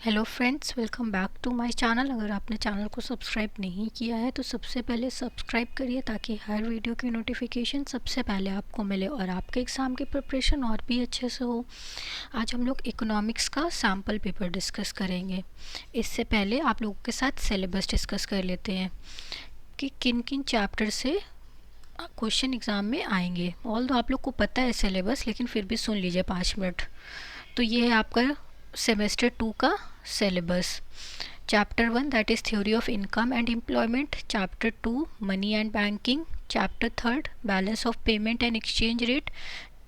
Hello friends, welcome back to my channel. अगर आपने channel को सब्सक्राइब नहीं किया है तो सबसे पहले सब्सक्राइब करिए ताकि हर वीडियो की नोटिफिकेशन सबसे पहले आपको मिले और आपके एग्ज़ाम की प्रिपरेशन और भी अच्छे से हो। आज हम लोग इकोनॉमिक्स का सैम्पल पेपर डिस्कस करेंगे। इससे पहले आप लोगों के साथ सिलेबस डिस्कस कर लेते हैं कि किन किन चैप्टर से क्वेश्चन एग्ज़ाम में आएंगे। ऑल दो आप लोग को पता है सिलेबस, लेकिन फिर भी सुन लीजिए 5 मिनट। तो ये है आपका सेमेस्टर 2 का syllabus. Chapter 1 that is theory of income and employment, chapter 2 money and banking, chapter 3 balance of payment and exchange rate,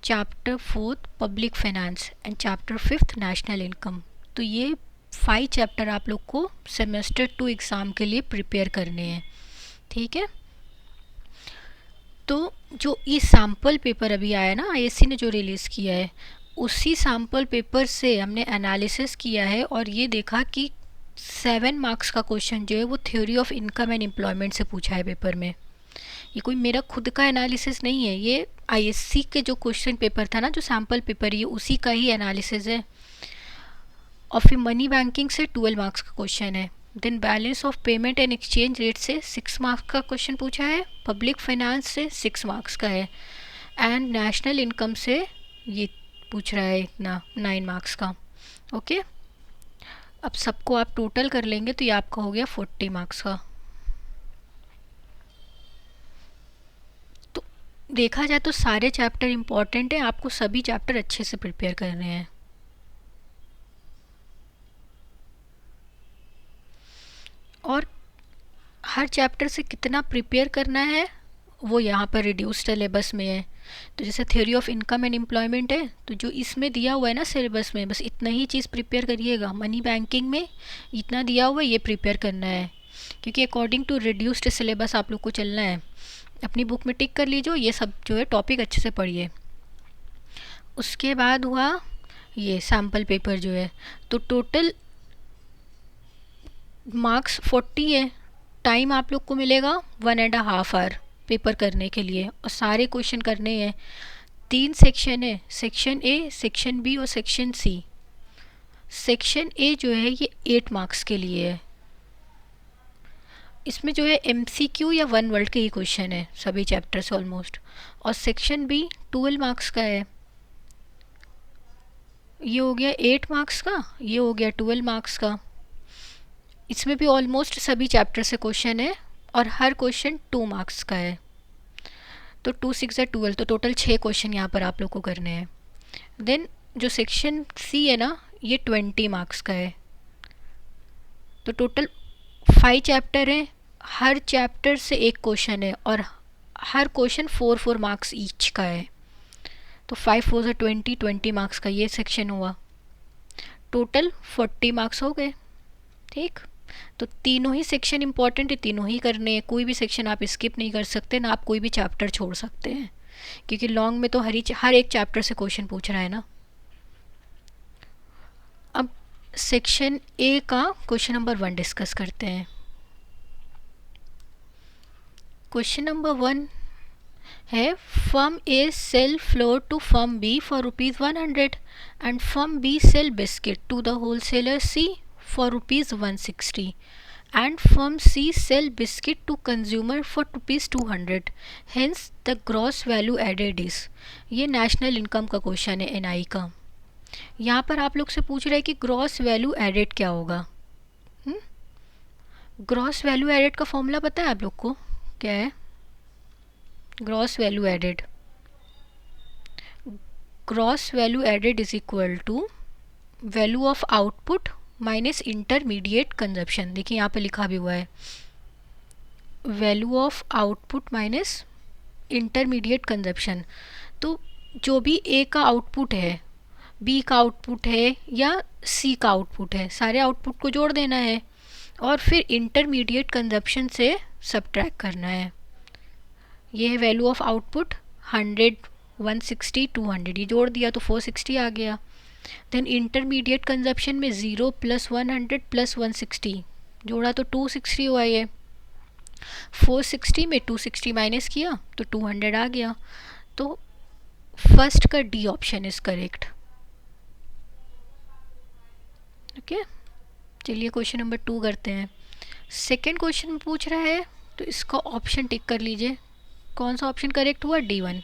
chapter 4 public finance and chapter 5 national income. तो ये 5 चैप्टर आप लोग को सेमेस्टर 2 एग्ज़ाम के लिए prepare करने हैं, ठीक है। तो जो ये सैम्पल पेपर अभी आया ना, आईएससी ने जो रिलीज़ किया है, उसी सैम्पल पेपर से हमने एनालिसिस किया है और ये देखा कि 7 मार्क्स का क्वेश्चन जो है वो theory of income and employment से पूछा है पेपर में। ये कोई मेरा खुद का एनालिसिस नहीं है, ये आईएससी के जो क्वेश्चन पेपर था ना, जो सैम्पल पेपर, ये उसी का ही एनालिसिस है। और फिर मनी बैंकिंग से 12 मार्क्स का क्वेश्चन है। Then balance of payment and exchange rate से 6 मार्क्स का क्वेश्चन पूछा है। पब्लिक फाइनेंस से 6 मार्क्स का है। एंड नेशनल इनकम से ये पूछ रहा है इतना 9 मार्क्स का। ओके, अब सबको आप टोटल कर लेंगे तो ये आपका हो गया 40 मार्क्स का। तो देखा जाए तो सारे चैप्टर इम्पॉर्टेंट हैं, आपको सभी चैप्टर अच्छे से प्रिपेयर करने हैं। और हर चैप्टर से कितना प्रिपेयर करना है वो यहाँ पर रिड्यूस सिलेबस में है। तो जैसे theory of income and employment है, तो जो इसमें दिया हुआ है ना सिलेबस में, बस इतना ही चीज़ प्रिपेयर करिएगा। मनी बैंकिंग में इतना दिया हुआ है, ये प्रिपेयर करना है, क्योंकि अकॉर्डिंग टू रिड्यूस्ड सिलेबस आप लोग को चलना है। अपनी बुक में टिक कर लीजिए, ये सब जो है टॉपिक अच्छे से पढ़िए। उसके बाद हुआ ये सैम्पल पेपर जो है, तो टोटल मार्क्स 40 है। टाइम आप लोग को मिलेगा 1.5 आवर पेपर करने के लिए, और सारे क्वेश्चन करने हैं। 3 सेक्शन है, सेक्शन ए, सेक्शन बी और सेक्शन सी। सेक्शन ए जो है ये 8 मार्क्स के लिए है। इसमें जो है एमसीक्यू या 1 वर्ड के ही क्वेश्चन है सभी चैप्टर से ऑलमोस्ट। और सेक्शन बी 12 मार्क्स का है। ये हो गया 8 मार्क्स का, ये हो गया 12 मार्क्स का। इसमें भी ऑलमोस्ट सभी चैप्टर से क्वेश्चन है और हर क्वेश्चन 2 मार्क्स का है। तो 2 6 या 12, तो टोटल 6 क्वेश्चन यहाँ पर आप लोग को करने हैं। देन जो सेक्शन सी है ना, ये 20 मार्क्स का है। तो टोटल 5 चैप्टर हैं, हर चैप्टर से एक क्वेश्चन है और हर क्वेश्चन 4 मार्क्स ईच का है। तो 5 4 से 20 मार्क्स का ये सेक्शन हुआ। टोटल 40 मार्क्स हो गए, ठीक। तो तीनों ही सेक्शन इंपॉर्टेंट है, तीनों ही करने हैं। कोई भी सेक्शन आप स्किप नहीं कर सकते ना, आप कोई भी चैप्टर छोड़ सकते हैं, क्योंकि लॉन्ग में तो हर एक चैप्टर से क्वेश्चन पूछ रहा है ना। अब सेक्शन ए का क्वेश्चन नंबर 1 डिस्कस करते हैं। क्वेश्चन नंबर 1 है, firm A sell flour to firm B for ₹100 and firm B sell biscuit to the wholesaler C for ₹160 and firm C sell biscuit to consumer for ₹200, hence the gross value added is। ये national income का question है, NI का। यहाँ पर आप लोग से पूछ रहे हैं कि ग्रॉस वैल्यू एडेड क्या होगा। ग्रॉस वैल्यू एडेड का फॉर्मूला पता है आप लोग को क्या है? Gross value added, gross value added is equal to value of output minus intermediate consumption. देखिए यहाँ पे लिखा भी हुआ है, value of output minus intermediate consumption. तो जो भी ए का आउटपुट है, बी का आउटपुट है या सी का आउटपुट है, सारे आउटपुट को जोड़ देना है और फिर इंटरमीडिएट कंजप्शन से सब्ट्रैक्ट करना है। ये है वैल्यू ऑफ आउटपुट, 100 160 200, ये जोड़ दिया तो 460 आ गया। देन इंटरमीडिएट कंजप्शन में 0 + 100 + 160 जोड़ा तो 260 हुआ। ये 460 में 260 माइनस किया तो 200 आ गया। तो फर्स्ट का D option is correct. Okay, चलिए क्वेश्चन नंबर 2 करते हैं। सेकेंड क्वेश्चन पूछ रहा है तो इसका ऑप्शन टिक कर लीजिए। कौन सा ऑप्शन करेक्ट हुआ? D1।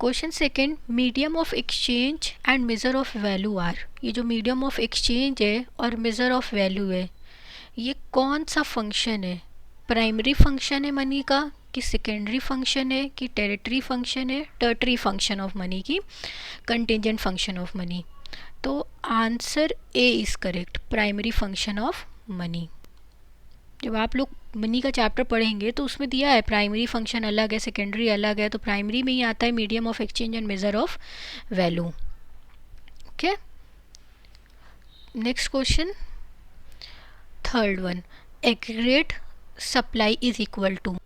Question second, medium of exchange and measure of value are. ये जो मीडियम ऑफ एक्सचेंज है और मेज़र ऑफ वैल्यू है, ये कौन सा फंक्शन है? प्राइमरी फंक्शन है मनी का, कि सेकेंडरी फंक्शन है, कि टेरिटरी फंक्शन है, टर्टरी फंक्शन ऑफ मनी की, कंटिजेंट फंक्शन ऑफ मनी? तो answer A is correct, primary function of money. जब आप लोग मनी का चैप्टर पढ़ेंगे तो उसमें दिया है प्राइमरी फंक्शन अलग है, सेकेंडरी अलग है, तो प्राइमरी में ही आता है medium of exchange and measure of value. Okay, next question, third one, aggregate supply is equal to.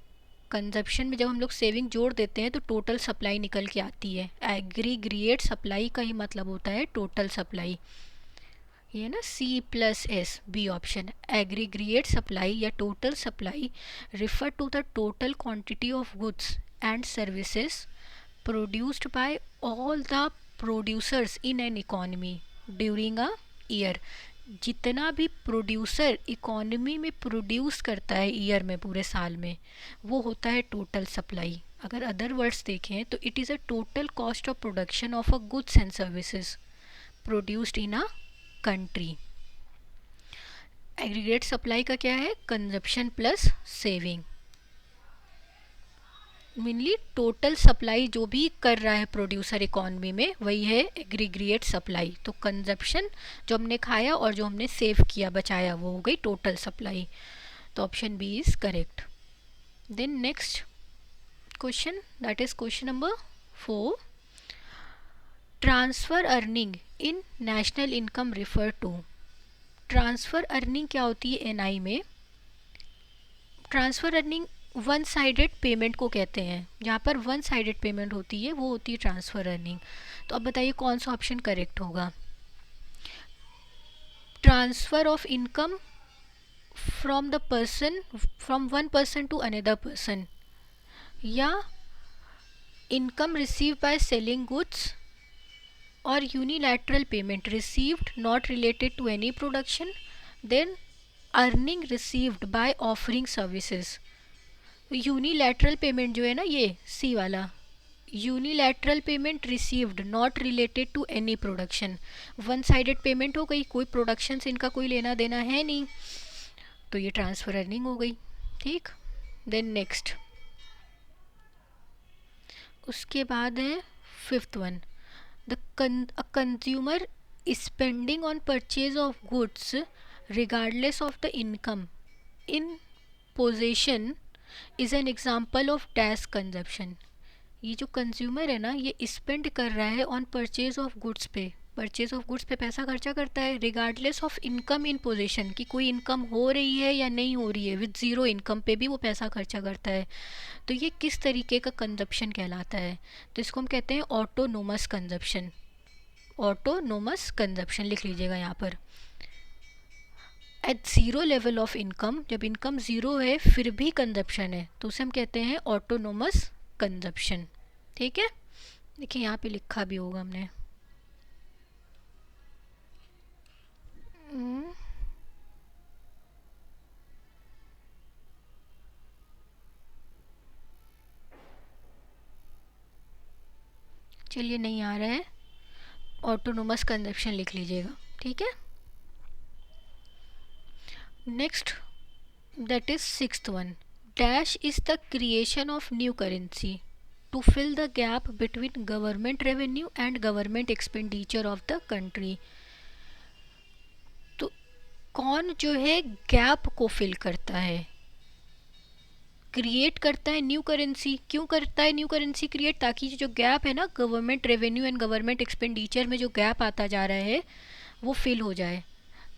Consumption में जब हम लोग सेविंग जोड़ देते हैं तो टोटल सप्लाई निकल के आती है। एग्रीगेट सप्लाई का ही मतलब होता है टोटल सप्लाई। ये ना C+S B option. Aggregate supply या total supply refer to the total quantity of goods and services produced by all the producers in an economy during a year. जितना भी producer economy में produce करता है year में, पूरे साल में, वो होता है टोटल सप्लाई। अगर अदर वर्ड्स देखें तो it is a total cost of production of a goods and services produced in a country. Aggregate supply का क्या है? Consumption plus saving. Mainly total supply जो भी कर रहा है प्रोड्यूसर इकोनॉमी में, वही है एग्रीगेट सप्लाई। तो कंजप्शन जो हमने खाया और जो हमने सेव किया, बचाया, वो हो गई टोटल सप्लाई। तो option B is correct. Then next question, that is question number 4। Transfer earning in national income refer to. Transfer earning क्या होती है एनआई में? Transfer earning one sided payment को कहते हैं। जहाँ पर वन साइडेड पेमेंट होती है वो होती है ट्रांसफ़र अर्निंग। तो अब बताइए कौन सा ऑप्शन करेक्ट होगा? Transfer of income from the person, from one person to another person, या income receive by selling goods, और unilateral payment received not related to any production, then earning received by offering services. Unilateral payment जो है ना, ये C वाला, unilateral payment received not related to any production, one sided payment हो गई, कोई production से इनका कोई लेना देना है नहीं, तो ये ट्रांसफ़र अर्निंग हो गई। ठीक, देन नेक्स्ट, उसके बाद है fifth one, a consumer spending on purchase of goods regardless of the income in possession is an example of dash consumption। ये जो कंज्यूमर है ना, ये स्पेंड कर रहा है ऑन परचेज ऑफ गुड्स पे, परचेज ऑफ गुड्स पे पैसा खर्चा करता है regardless of income in position, कि कोई इनकम हो रही है या नहीं हो रही है, विद ज़ीरो इनकम पे भी वो पैसा खर्चा करता है। तो ये किस तरीके का कंजप्शन कहलाता है? तो इसको हम कहते हैं ऑटोनोमस कंजप्शन। ऑटोनोमस कंजप्शन लिख लीजिएगा यहाँ पर। At zero level of income, जब इनकम ज़ीरो है फिर भी कंजप्शन है, तो उसे हम कहते हैं ऑटोनोमस कंजप्शन। ठीक है, देखिए यहाँ पे लिखा भी होगा हमने। चलिए नहीं आ रहा है, ऑटोनोमस कंजप्शन लिख लीजिएगा। ठीक है, next, that is sixth one. Dash is the creation of new currency to fill the gap between government revenue and government expenditure of the country. तो कौन जो है गैप को फिल करता है, क्रिएट करता है न्यू करेंसी? क्यों करता है न्यू करेंसी क्रिएट? ताकि जो गैप है ना government revenue and government expenditure में, जो गैप आता जा रहा है वो फिल हो जाए।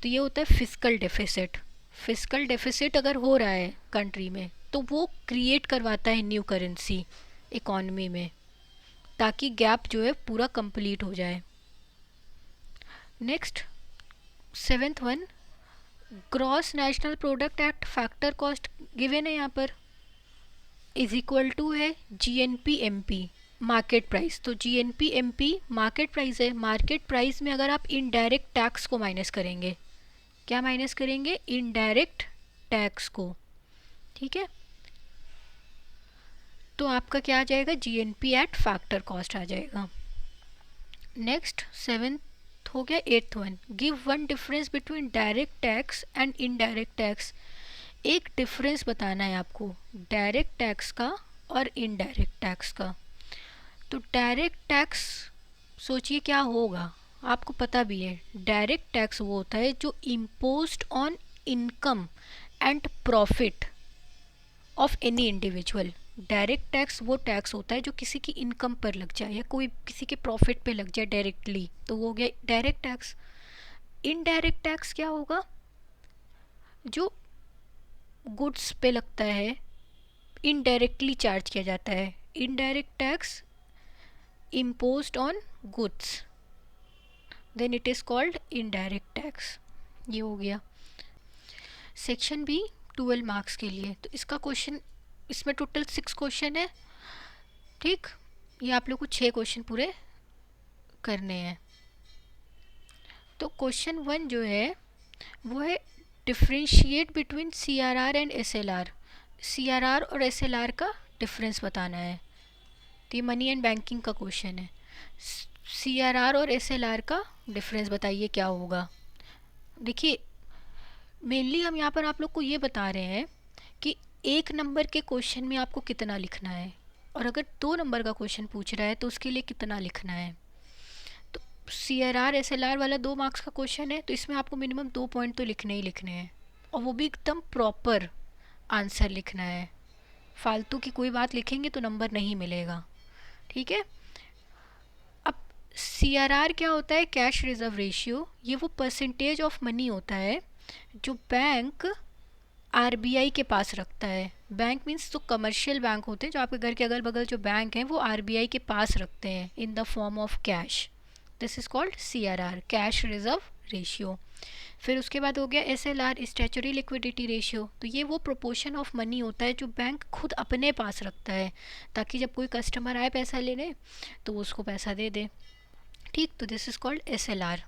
तो ये होता है फिस्कल डेफिसिट। फिस्कल डेफिसिट अगर हो रहा है कंट्री में तो वो क्रिएट करवाता है न्यू करेंसी इकॉनमी में, ताकि गैप जो है पूरा कंप्लीट हो जाए। Next, seventh one, gross national product at factor cost given है यहाँ पर, इज इक्वल टू है GNP MP। मार्केट प्राइस, तो जीएनपी एमपी मार्केट प्राइस है। मार्केट प्राइस में अगर आप इनडायरेक्ट टैक्स को माइनस करेंगे, क्या माइनस करेंगे? इनडायरेक्ट टैक्स को, ठीक है। तो आपका क्या आ जाएगा? जीएनपी एट फैक्टर कॉस्ट आ जाएगा। नेक्स्ट 7th हो गया। 8th one, give one difference between direct tax and indirect tax. एक डिफरेंस बताना है आपको डायरेक्ट टैक्स का और इनडायरेक्ट टैक्स का। तो डायरेक्ट टैक्स सोचिए क्या होगा, आपको पता भी है। डायरेक्ट टैक्स वो होता है जो imposed on income and profit of any individual. Direct tax वो टैक्स होता है जो किसी की इनकम पर लग जाए या कोई किसी के प्रॉफिट पे लग जाए डायरेक्टली, तो वो हो गया डायरेक्ट टैक्स। इनडायरेक्ट टैक्स क्या होगा? जो गुड्स पे लगता है, इनडायरेक्टली चार्ज किया जाता है। Indirect tax imposed on goods, then it is called indirect tax। ये हो गया। सेक्शन बी 12 मार्क्स के लिए, तो इसका क्वेश्चन, इसमें टोटल 6 क्वेश्चन है, ठीक। ये आप लोग को 6 क्वेश्चन पूरे करने हैं। तो क्वेश्चन 1 जो है वो है differentiate between CRR and SLR. CRR और एसएलआर का डिफरेंस बताना है। तो ये मनी एंड बैंकिंग का क्वेश्चन है। सीआरआर और एसएलआर का डिफरेंस बताइए क्या होगा। देखिए मेनली हम यहाँ पर आप लोग को ये बता रहे हैं कि 1 नंबर के क्वेश्चन में आपको कितना लिखना है, और अगर 2 नंबर का क्वेश्चन पूछ रहा है तो उसके लिए कितना लिखना है। तो सीआरआर एसएलआर वाला 2 मार्क्स का क्वेश्चन है, तो इसमें आपको मिनिमम 2 पॉइंट तो लिखने ही लिखने हैं, और वो भी एकदम प्रॉपर आंसर लिखना है। फालतू की कोई बात लिखेंगे तो नंबर नहीं मिलेगा, ठीक है। अब सीआरआर क्या होता है? Cash reserve ratio. ये वो परसेंटेज ऑफ मनी होता है जो बैंक आरबीआई के पास रखता है। बैंक मीन्स तो कमर्शियल बैंक होते हैं, जो आपके घर के अगल बगल जो बैंक हैं वो आरबीआई के पास रखते हैं in the form of cash. This is called CRR, cash reserve ratio. फिर उसके बाद हो गया एसएलआर, स्टैच्यूटरी लिक्विडिटी रेशियो। तो ये वो प्रोपोर्शन ऑफ मनी होता है जो बैंक खुद अपने पास रखता है, ताकि जब कोई कस्टमर आए पैसा लेने तो वो उसको पैसा दे दे, ठीक। तो दिस इज़ कॉल्ड एसएलआर।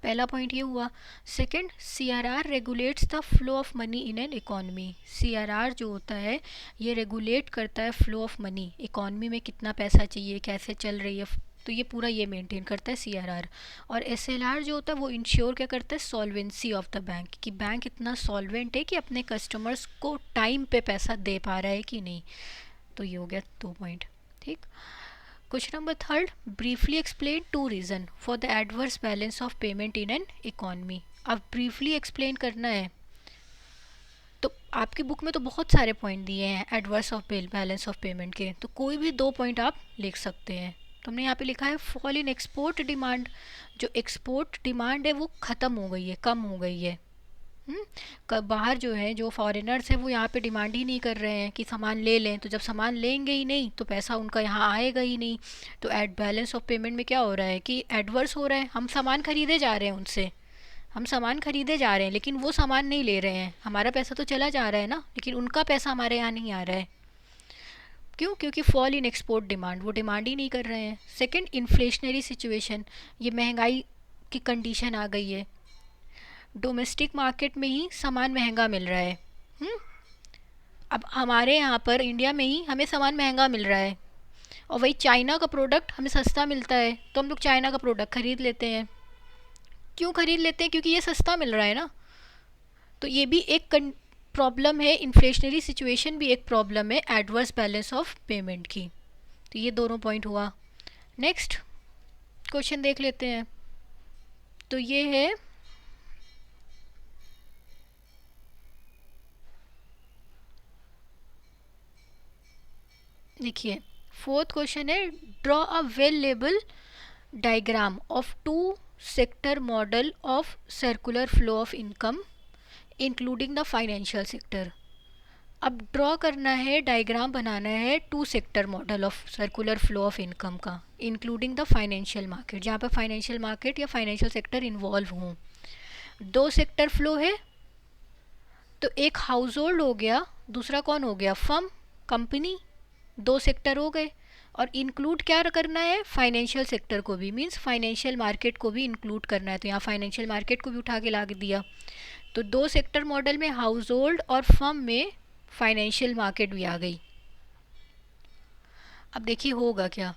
पहला पॉइंट ये हुआ। Second, CRR regulates the flow of money in an economy. CRR जो होता है ये रेगुलेट करता है फ्लो ऑफ मनी, इकोनॉमी में कितना पैसा चाहिए, कैसे चल रही है, तो ये पूरा ये मेंटेन करता है सीआरआर। और एसएलआर जो होता है वो इंश्योर क्या करता है? सॉल्वेंसी ऑफ द बैंक, कि बैंक इतना सॉल्वेंट है कि अपने कस्टमर्स को टाइम पे पैसा दे पा रहा है कि नहीं। तो ये हो गया 2 पॉइंट, ठीक। Question number 3, briefly explain 2 reason for the adverse balance of payment in an economy. अब ब्रीफली एक्सप्लेन करना है, तो आपकी बुक में तो बहुत सारे पॉइंट दिए हैं adverse of balance of payment के, तो कोई भी 2 पॉइंट आप लिख सकते हैं। तो हमने यहाँ पे लिखा है फॉल इन एक्सपोर्ट डिमांड। जो एक्सपोर्ट डिमांड है वो ख़त्म हो गई है, कम हो गई है। बाहर जो है, जो फॉरेनर्स हैं वो यहाँ पे डिमांड ही नहीं कर रहे हैं कि सामान ले लें, तो जब सामान लेंगे ही नहीं तो पैसा उनका यहाँ आएगा ही नहीं। तो एड बैलेंस ऑफ पेमेंट में क्या हो रहा है कि एडवर्स हो रहा है। हम सामान खरीदे जा रहे हैं उनसे, हम सामान खरीदे जा रहे हैं, लेकिन वो सामान नहीं ले रहे हैं। हमारा पैसा तो चला जा रहा है ना, लेकिन उनका पैसा हमारे यहाँ नहीं आ रहा है। क्यों? क्योंकि फॉल इन एक्सपोर्ट डिमांड, वो डिमांड ही नहीं कर रहे हैं। सेकंड, इन्फ्लेशनरी सिचुएशन, ये महंगाई की कंडीशन आ गई है। डोमेस्टिक मार्केट में ही सामान महंगा मिल रहा है। अब हमारे यहाँ पर इंडिया में ही हमें सामान महंगा मिल रहा है, और वही चाइना का प्रोडक्ट हमें सस्ता मिलता है, तो हम लोग चाइना का प्रोडक्ट खरीद लेते हैं। क्यों खरीद लेते हैं? क्योंकि ये सस्ता मिल रहा है ना। तो ये भी एक प्रॉब्लम है, इन्फ्लेशनरी सिचुएशन भी एक प्रॉब्लम है एडवर्स बैलेंस ऑफ पेमेंट की। तो ये दोनों पॉइंट हुआ। नेक्स्ट क्वेश्चन देख लेते हैं। तो ये है देखिए 4th क्वेश्चन है, draw a well label diagram of 2 sector model of circular flow of income including the financial sector. अब ड्रॉ करना है, डायग्राम बनाना है 2 sector model of circular flow of income का, इंक्लूडिंग द फाइनेंशियल मार्केट, जहाँ पर financial market या financial sector involve हों। 2 sector flow है, तो एक हाउस होल्ड हो गया, दूसरा कौन हो गया? Firm, company. 2 सेक्टर हो गए। और इंक्लूड क्या करना है, फाइनेंशियल सेक्टर को भी, मींस फाइनेंशियल मार्केट को भी इंक्लूड करना है। तो यहाँ फाइनेंशियल मार्केट को भी उठा के ला दिया। तो 2 सेक्टर मॉडल में हाउस होल्ड और फर्म में फाइनेंशियल मार्केट भी आ गई। अब देखिए होगा क्या,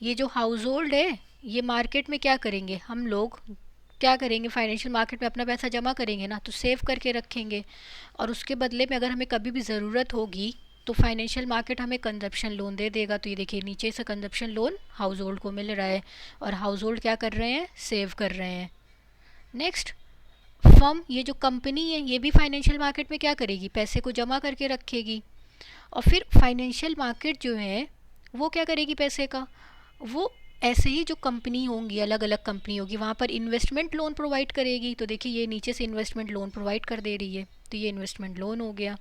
ये जो हाउस होल्ड है ये मार्केट में क्या करेंगे, हम लोग क्या करेंगे, फाइनेंशियल मार्केट में अपना पैसा जमा करेंगे ना, तो सेव करके रखेंगे, और उसके बदले में अगर हमें कभी भी ज़रूरत होगी तो फाइनेंशियल मार्केट हमें कंजप्शन लोन दे देगा। तो ये देखिए नीचे से कंजप्शन लोन हाउस होल्ड को मिल रहा है, और हाउस होल्ड क्या कर रहे हैं, सेव कर रहे हैं। नेक्स्ट, फर्म, ये जो कंपनी है ये भी फाइनेंशियल मार्केट में क्या करेगी, पैसे को जमा करके रखेगी। और फिर फाइनेंशियल मार्केट जो है वो क्या करेगी पैसे का, वो ऐसे ही जो कंपनी होंगी, अलग अलग कंपनी होगी, वहाँ पर इन्वेस्टमेंट लोन प्रोवाइड करेगी। तो देखिए ये नीचे से इन्वेस्टमेंट लोन प्रोवाइड कर दे रही है, तो ये इन्वेस्टमेंट लोन हो गया।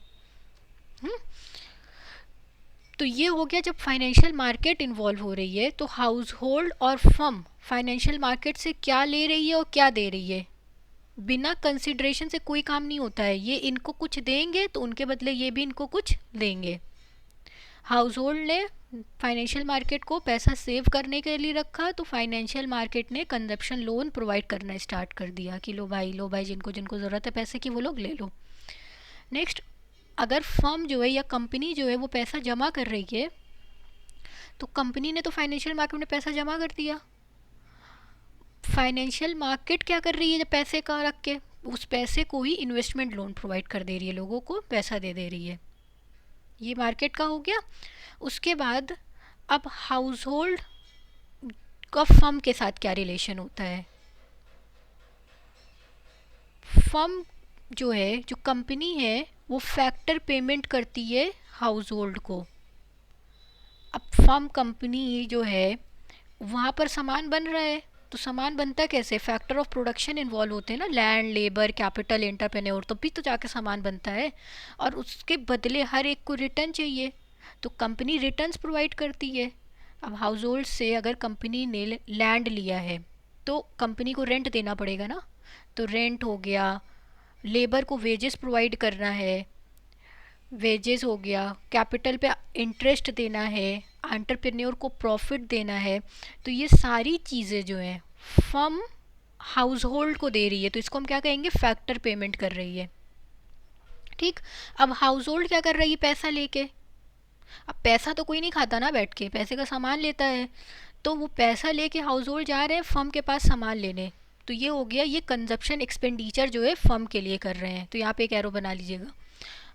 तो ये हो गया जब फाइनेंशियल मार्केट इन्वॉल्व हो रही है। तो हाउस होल्ड और फर्म फाइनेंशियल मार्केट से क्या ले रही है और क्या दे रही है, बिना कंसिडरेशन से कोई काम नहीं होता है। ये इनको कुछ देंगे तो उनके बदले ये भी इनको कुछ देंगे। हाउस होल्ड ने फाइनेंशियल मार्केट को पैसा सेव करने के लिए रखा, तो फाइनेंशियल मार्केट ने कंजप्शन लोन प्रोवाइड करना स्टार्ट कर दिया कि लो भाई जिनको जिनको ज़रूरत है पैसे की वो लोग ले लो। नेक्स्ट, अगर फर्म जो है या कंपनी जो है वो पैसा जमा कर रही है, तो कंपनी ने तो फाइनेंशियल मार्केट में पैसा जमा कर दिया, फाइनेंशियल मार्केट क्या कर रही है जब पैसे का रख के, उस पैसे को ही इन्वेस्टमेंट लोन प्रोवाइड कर दे रही है, लोगों को पैसा दे रही है। ये मार्केट का हो गया। उसके बाद अब हाउस होल्ड का फर्म के साथ क्या रिलेशन होता है, फर्म जो है, जो कंपनी है, वो फैक्टर पेमेंट करती है हाउस होल्ड को। अब फर्म कंपनी जो है वहाँ पर सामान बन रहा है, तो सामान बनता कैसे, फैक्टर ऑफ प्रोडक्शन इन्वॉल्व होते हैं ना, लैंड, लेबर, कैपिटल, एंटरप्रेन्योर, तो भी तो जाके सामान बनता है, और उसके बदले हर एक को रिटर्न चाहिए, तो कंपनी रिटर्न्स प्रोवाइड करती है। अब हाउस होल्ड से अगर कंपनी ने लैंड लिया है तो कंपनी को रेंट देना पड़ेगा ना, तो रेंट हो गया, लेबर को वेजेस प्रोवाइड करना है, वेजेस हो गया, कैपिटल पे इंटरेस्ट देना है, एंटरप्रेन्योर को प्रॉफिट देना है। तो ये सारी चीज़ें जो हैं फर्म हाउस होल्ड को दे रही है, तो इसको हम क्या कहेंगे, फैक्टर पेमेंट कर रही है। ठीक, अब हाउस होल्ड क्या कर रही है, पैसा लेके, अब पैसा तो कोई नहीं खाता ना बैठ के, पैसे का सामान लेता है, तो वो पैसा लेके हाउस होल्ड जा रहे हैं फर्म के पास सामान लेने। तो ये हो गया, ये कंजप्शन एक्सपेंडिचर जो है फर्म के लिए कर रहे हैं, तो यहाँ पे एक एरो बना लीजिएगा,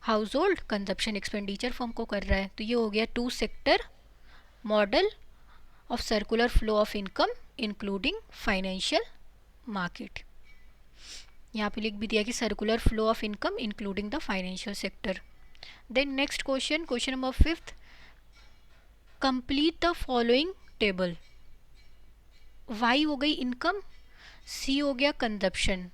household consumption expenditure firm को कर रहा है। तो ये हो गया 2 sector model of circular flow of income including financial market. यहाँ पे लिख भी दिया कि circular flow of income including the financial sector. Then next question, question number 5, complete the following table. Y हो गई इनकम, सी हो गया कंजप्शन,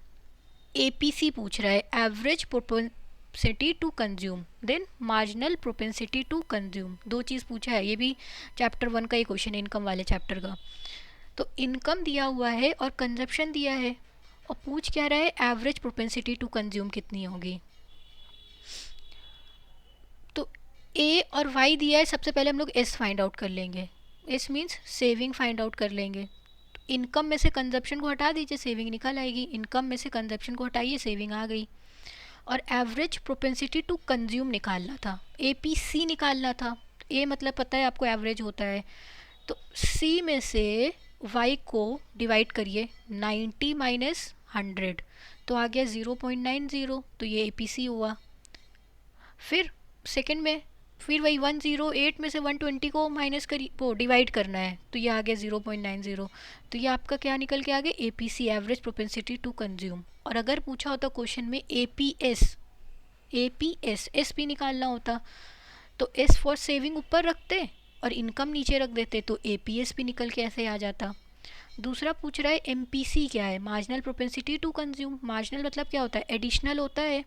एपीसी पूछ रहा है, average propensity to consume, then marginal propensity to consume, 2 चीज़ पूछा है। ये भी चैप्टर 1 का ही क्वेश्चन है, इनकम वाले चैप्टर का। तो इनकम दिया हुआ है और कंजप्शन दिया है, और पूछ क्या रहा है, एवरेज प्रोपेंसिटी टू कंज्यूम कितनी होगी। तो ए और वाई दिया है, सबसे पहले हम लोग एस फाइंड आउट कर लेंगे, S means saving find out कर लेंगे। इनकम में से कंजप्शन को हटा दीजिए, सेविंग निकल आएगी, इनकम में से कंजप्शन को हटाइए, सेविंग आ गई। और एवरेज प्रोपेंसिटी टू कंज्यूम निकालना था, एपीसी निकालना था, ए मतलब पता है आपको एवरेज होता है, तो सी में से वाई को डिवाइड करिए, 90 माइनस 100, तो आ गया 0.90, तो ये एपीसी हुआ। फिर सेकंड में फिर वही 108 में से 120 को माइनस करिए, वो डिवाइड करना है, तो ये आ गया 0.90, तो ये आपका क्या निकल के आ गया, APC, average propensity to consume. और अगर पूछा होता क्वेश्चन में एपीएस, एस भी निकालना होता, तो एस फॉर सेविंग ऊपर रखते और इनकम नीचे रख देते, तो एपीएस भी निकल के ऐसे आ जाता। दूसरा पूछ रहा है एमपीसी क्या है, marginal propensity to consume. Marginal मतलब क्या होता है, एडिशनल होता है,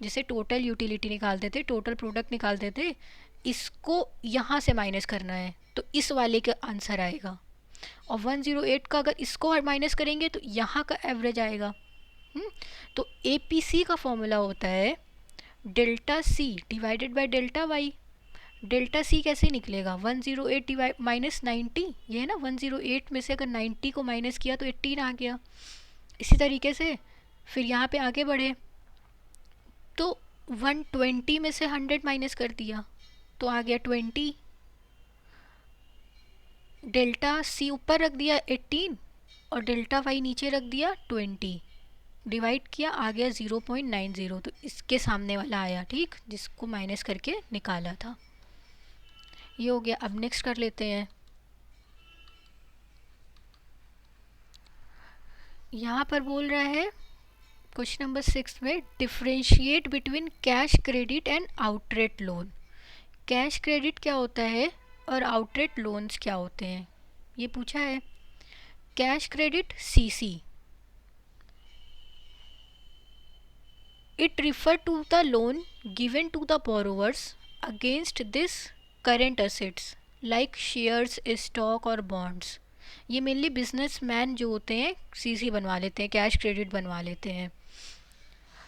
जैसे टोटल यूटिलिटी निकालते थे, टोटल प्रोडक्ट निकालते थे, इसको यहाँ से माइनस करना है, तो इस वाले का आंसर आएगा। और 108 का अगर इसको माइनस करेंगे तो यहाँ का एवरेज आएगा। तो एपीसी का फॉर्मूला होता है delta C divided by delta Y. Delta C कैसे निकलेगा, 108 डिवाइड माइनस 90, ये है ना 108 में से अगर 90 को माइनस किया तो 18 आ गया। इसी तरीके से फिर यहाँ पे आगे बढ़े तो 120 में से 100 माइनस कर दिया तो आ गया 20, डेल्टा सी ऊपर रख दिया 18 और डेल्टा वाई नीचे रख दिया 20, डिवाइड किया आ गया 0.90, तो इसके सामने वाला आया, ठीक, जिसको माइनस करके निकाला था। ये हो गया। अब नेक्स्ट कर लेते हैं। यहाँ पर बोल रहा है क्वेश्चन नंबर 6 में differentiate between cash credit and outright loan. Cash credit क्या होता है और आउटरेट लोन्स क्या होते हैं, ये पूछा है। Cash credit CC, it refer to the loan given to the borrowers against this current assets like shares, stock और bonds। ये मेनली बिजनेसमैन जो होते हैं सीसी बनवा लेते हैं, कैश क्रेडिट बनवा लेते हैं।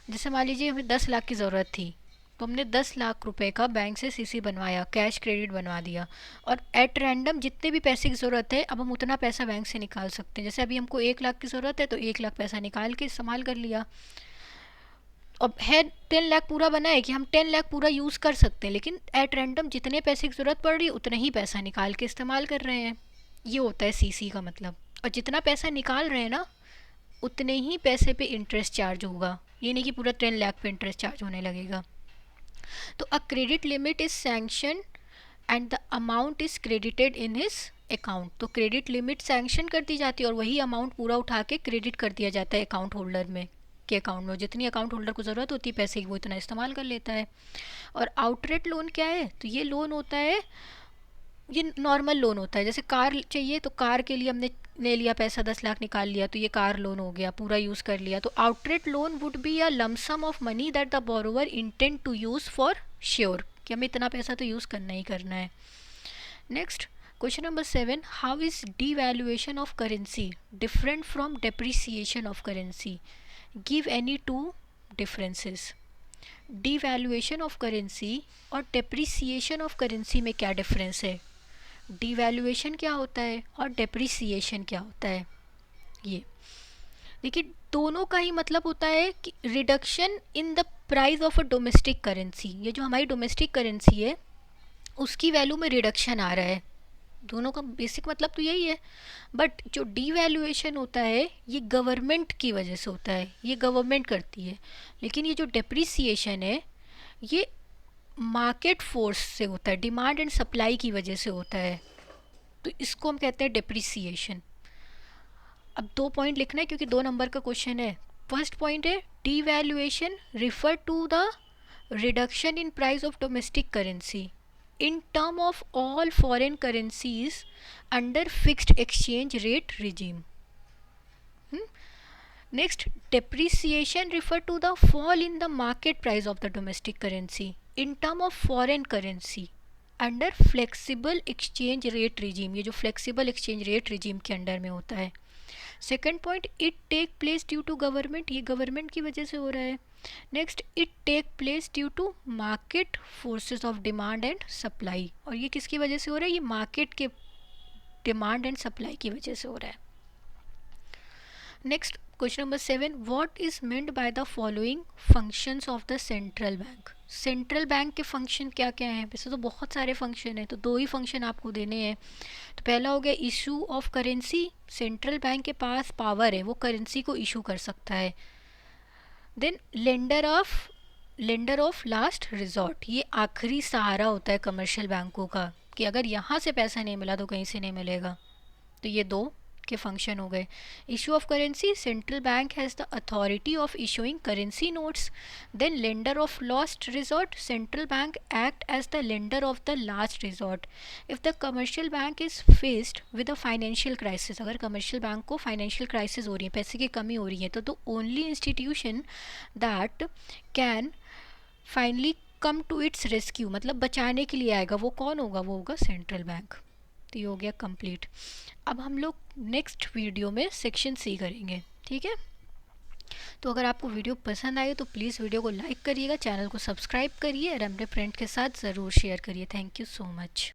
जैसे मान लीजिए हमें 10 लाख की ज़रूरत थी तो हमने 10 लाख रुपए का बैंक से सीसी बनवाया, कैश क्रेडिट बनवा दिया, और एट रैंडम जितने भी पैसे की ज़रूरत है अब हम उतना पैसा बैंक से निकाल सकते हैं। जैसे अभी हमको 1 लाख की ज़रूरत है तो 1 लाख पैसा निकाल के इस्तेमाल कर लिया। अब है 10 लाख पूरा बना है कि हम 10 लाख पूरा यूज़ कर सकते हैं, लेकिन एट रैंडम जितने पैसे की ज़रूरत पड़ रही है उतने ही पैसा निकाल के इस्तेमाल कर रहे हैं। ये होता है सीसी का मतलब। और जितना पैसा निकाल रहे हैं ना उतने ही पैसे पे इंटरेस्ट चार्ज होगा, ये नहीं कि पूरा 10 लाख पे इंटरेस्ट चार्ज होने लगेगा। तो a credit limit is sanction and the amount is credited in his account. तो क्रेडिट लिमिट सैंक्शन कर दी जाती है और वही अमाउंट पूरा उठा के क्रेडिट कर दिया जाता है अकाउंट होल्डर में के अकाउंट में। जितनी अकाउंट होल्डर को ज़रूरत होती है पैसे की वो इतना इस्तेमाल कर लेता है। और आउटरेट लोन क्या है, तो ये लोन होता है, ये नॉर्मल लोन होता है। जैसे कार चाहिए तो कार के लिए हमने ले लिया पैसा, 10 लाख निकाल लिया तो ये कार लोन हो गया, पूरा यूज़ कर लिया। तो outright loan would be a lump sum of money that the borrower intend to use for sure, कि हमें इतना पैसा तो यूज़ करना ही करना है। Next question number 7, how is devaluation of currency different from depreciation of currency, give any two differences. Devaluation of currency और depreciation of currency में क्या डिफरेंस है, डीवैल्यूएशन क्या होता है और डेप्रिसिएशन क्या होता है। ये देखिए दोनों का ही मतलब होता है कि reduction in the price of a domestic currency. ये जो हमारी डोमेस्टिक करेंसी है उसकी वैल्यू में रिडक्शन आ रहा है, दोनों का बेसिक मतलब तो यही है। बट जो डीवैल्यूएशन होता है ये गवर्नमेंट की वजह से होता है, ये गवर्नमेंट करती है। लेकिन ये जो डेप्रिसिएशन है ये मार्केट फोर्स से होता है, डिमांड एंड सप्लाई की वजह से होता है, तो इसको हम कहते हैं डेप्रिसिएशन। अब 2 पॉइंट लिखना है क्योंकि 2 नंबर का क्वेश्चन है। फर्स्ट पॉइंट है devaluation refer to the reduction in price of domestic currency in term of all foreign currencies under fixed exchange rate regime. Next, depreciation refer to the fall in the market price of the domestic currency in term of foreign currency under flexible exchange rate regime। ये जो flexible exchange rate regime के under में होता है। Second point, it take place due to government, ये government की वजह से हो रहा है। Next, it take place due to market forces of demand and supply, और ये किसकी वजह से हो रहा है, ये मार्केट के डिमांड एंड सप्लाई की वजह से हो रहा है। Next question number 7, what is meant by the following functions of the central bank. Central bank के फंक्शन क्या क्या हैं, वैसे तो बहुत सारे फंक्शन हैं, तो 2 ही फंक्शन आपको देने हैं। तो पहला हो गया issue of currency, central bank के पास पावर है, वो करेंसी को इशू कर सकता है। Then lender of last resort, ये आखिरी सहारा होता है कमर्शियल बैंकों का, कि अगर यहाँ से पैसा नहीं मिला तो कहीं से नहीं मिलेगा। तो ये 2 के फंक्शन हो गए। Issue of currency, central bank has the authority of issuing currency notes. Then lender of last resort, central bank act as the lender of the last resort if the commercial bank is faced with a financial crisis. अगर commercial bank को financial crisis हो रही है, पैसे की कमी हो रही है, तो only institution that can finally come to its rescue, मतलब बचाने के लिए आएगा, वो कौन होगा, वो होगा सेंट्रल बैंक। तो ये हो गया कंप्लीट। अब हम लोग नेक्स्ट वीडियो में सेक्शन सी करेंगे, ठीक है। तो अगर आपको वीडियो पसंद आई तो प्लीज़ वीडियो को लाइक करिएगा, चैनल को सब्सक्राइब करिए और अपने फ्रेंड के साथ ज़रूर शेयर करिए। Thank you so much.